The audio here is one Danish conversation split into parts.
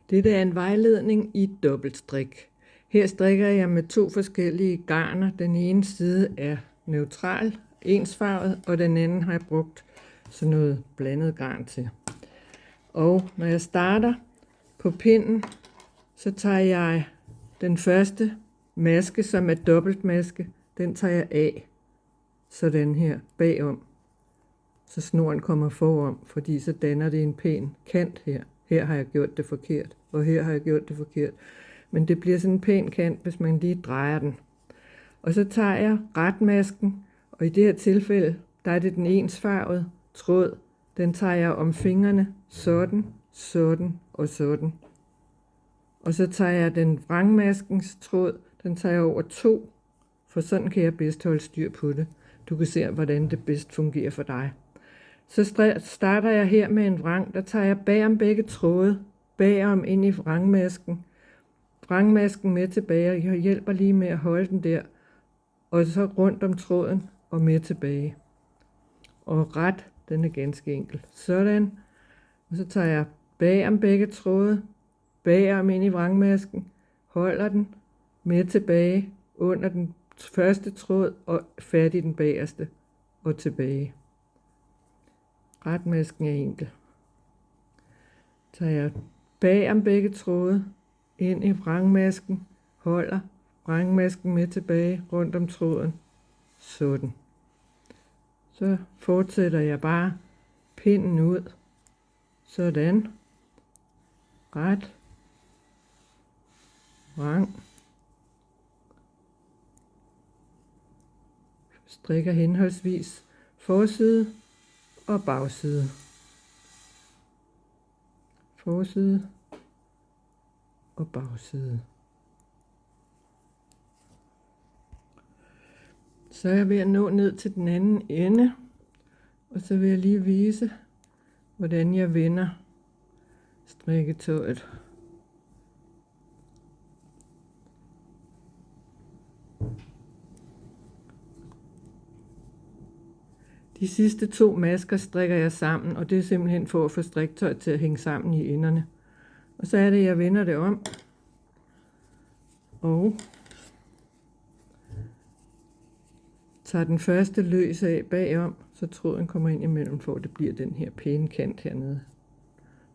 Dette er en vejledning i dobbeltstrik. Her strikker jeg med 2 forskellige garner. Den ene side er neutral, ensfarvet, og den anden har jeg brugt sådan noget blandet garn til. Og når jeg starter på pinden, så tager jeg den første maske, som er dobbeltmaske, den tager jeg af, sådan her bagom, så snoren kommer foran, fordi så danner det en pæn kant her. Her har jeg gjort det forkert, og her har jeg gjort det forkert. Men det bliver sådan en pæn kant, hvis man lige drejer den. Og så tager jeg retmasken, og i det her tilfælde, der er det den ensfarvede tråd. Den tager jeg om fingrene, sådan, sådan og sådan. Og så tager jeg den vrangmaskens tråd, den tager jeg over 2, for sådan kan jeg bedst holde styr på det. Du kan se, hvordan det bedst fungerer for dig. Så starter jeg her med en vrang, der tager jeg bagom begge tråde, bagom ind i vrangmasken. Vrangmasken med tilbage, jeg hjælper lige med at holde den der, og så rundt om tråden og med tilbage. Og ret, den er ganske enkel. Sådan. Og så tager jeg bagom begge tråde, bagom ind i vrangmasken, holder den med tilbage under den første tråd og fat i den bagerste og tilbage. Retmasken er enkel. Tager jeg bagom begge tråde ind i vrangmasken, holder vrangmasken med tilbage rundt om tråden, sådan. Så fortsætter jeg bare pinden ud, sådan, ret, vrang, strikker henholdsvis forside og bagside, forside og bagside. Så er jeg ved at nå ned til den anden ende, og så vil jeg lige vise, hvordan jeg vender strikketøjet. De sidste 2 masker strikker jeg sammen, og det er simpelthen for at få strikketøjet til at hænge sammen i enderne. Og så er det, jeg vender det om, og tager den første løs af bagom, så tråden kommer ind imellem, for det bliver den her pæne kant hernede.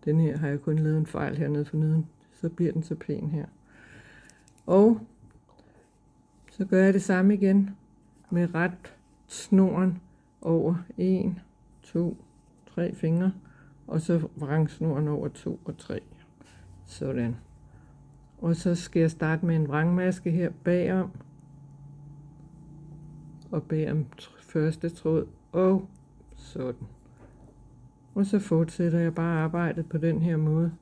Den her har jeg kun lavet en fejl hernede for neden, så bliver den så pæn her. Og så gør jeg det samme igen med ret snoren over 1, 2, 3 fingre, og så vrangsnoren over 2 og 3. Sådan. Og så skal jeg starte med en vrangmaske her bagom, og bagom første tråd, og sådan. Og så fortsætter jeg bare arbejdet på den her måde.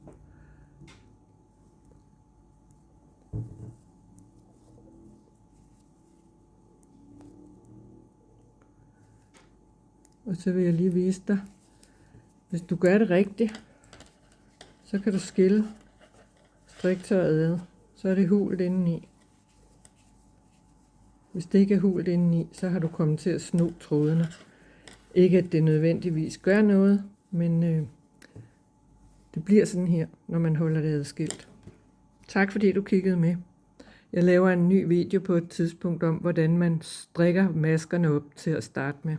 Og så vil jeg lige vise dig, hvis du gør det rigtigt, så kan du skille striktøjet ad, så er det hult indeni. Hvis det ikke er hult indeni, så har du kommet til at sno trådene. Ikke at det nødvendigvis gør noget, men det bliver sådan her, når man holder det adskilt. Tak fordi du kiggede med. Jeg laver en ny video på et tidspunkt om, hvordan man strikker maskerne op til at starte med.